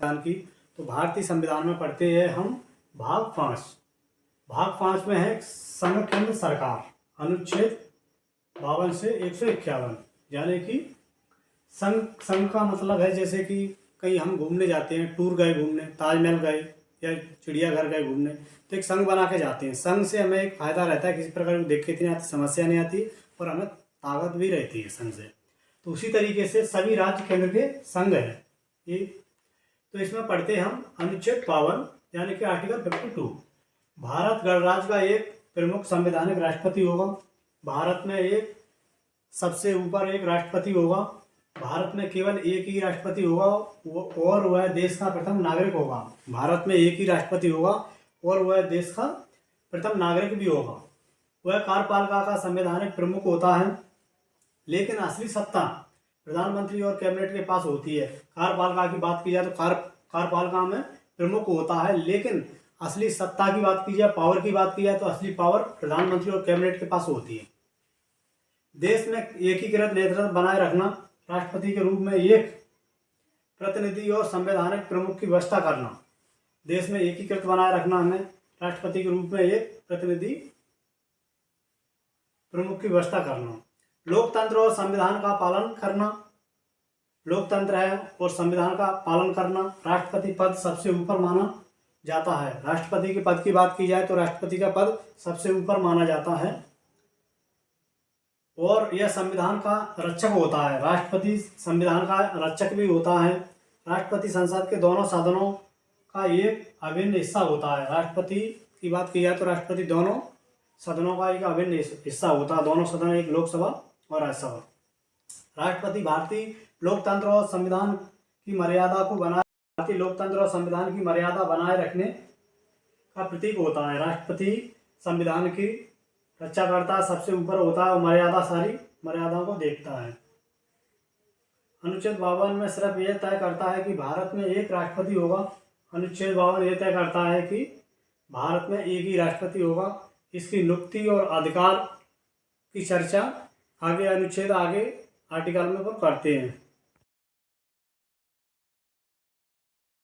संविधान की। तो भारतीय संविधान में पढ़ते हैं हम भाग 5। भाग 5 में है संघ केंद्र सरकार, अनुच्छेद 52 से 151, यानी कि संघ का मतलब है जैसे कि कहीं हम घूमने जाते हैं, टूर गए घूमने, ताजमहल गए या चिड़ियाघर गए घूमने, तो एक संघ बना के जाते हैं। संघ से हमें एक फायदा रहता है, किसी प्रकार की दिक्कत नहीं आती, समस्या नहीं आती और हमें ताकत भी रहती है संघ से। तो उसी तरीके से सभी राज्य केंद्र के संघ है ये। तो इसमें पढ़ते हैं हम अनुच्छेद 52 यानी कि आर्टिकल 52। भारत गणराज्य का एक प्रमुख संवैधानिक राष्ट्रपति होगा। भारत में एक सबसे ऊपर एक राष्ट्रपति होगा। भारत में केवल एक ही राष्ट्रपति होगा और वह देश का प्रथम नागरिक होगा। भारत में एक ही राष्ट्रपति होगा और वह देश का प्रथम नागरिक भी होगा। वह कार्यपालिका का संवैधानिक प्रमुख होता है, लेकिन असली सत्ता प्रधानमंत्री और कैबिनेट के पास होती है। कार्यपालिका की बात की जाए तो कार्यपालिका में प्रमुख होता है, लेकिन असली सत्ता की बात की जाए, पावर की बात की जाए तो असली पावर प्रधानमंत्री और कैबिनेट के पास होती है। देश में एकीकृत नेतृत्व बनाए रखना, राष्ट्रपति के रूप में एक प्रतिनिधि और संवैधानिक प्रमुख की व्यवस्था करना। देश में एकीकृत बनाए रखना हमें, राष्ट्रपति के रूप में एक प्रतिनिधि प्रमुख की व्यवस्था करना। लोकतंत्र और संविधान का पालन करना, लोकतंत्र है और संविधान का पालन करना। राष्ट्रपति पद सबसे ऊपर माना जाता है। राष्ट्रपति के पद की बात की जाए तो राष्ट्रपति का पद सबसे ऊपर माना जाता है और यह संविधान का रक्षक होता है। राष्ट्रपति संविधान का रक्षक भी होता है। राष्ट्रपति संसद के दोनों सदनों का एक अभिन्न हिस्सा होता है। राष्ट्रपति की बात की जाए तो राष्ट्रपति दोनों सदनों का एक अभिन्न हिस्सा होता है। दोनों सदन, एक लोकसभा और राज्यसभा। राष्ट्रपति भारतीय लोकतंत्र और संविधान की मर्यादा को भारतीय लोकतंत्र और संविधान की मर्यादा बनाए रखने का प्रतीक होता है। राष्ट्रपति संविधान की रक्षा करता, सबसे ऊपर होता है और सारी मर्यादाओं को देखता है। अनुच्छेद 52 में सिर्फ यह तय करता है कि भारत में एक राष्ट्रपति होगा। अनुच्छेद 52 यह तय करता है कि भारत में एक ही राष्ट्रपति होगा। इसकी नियुक्ति और अधिकार की चर्चा आगे आर्टिकल में वो करते हैं।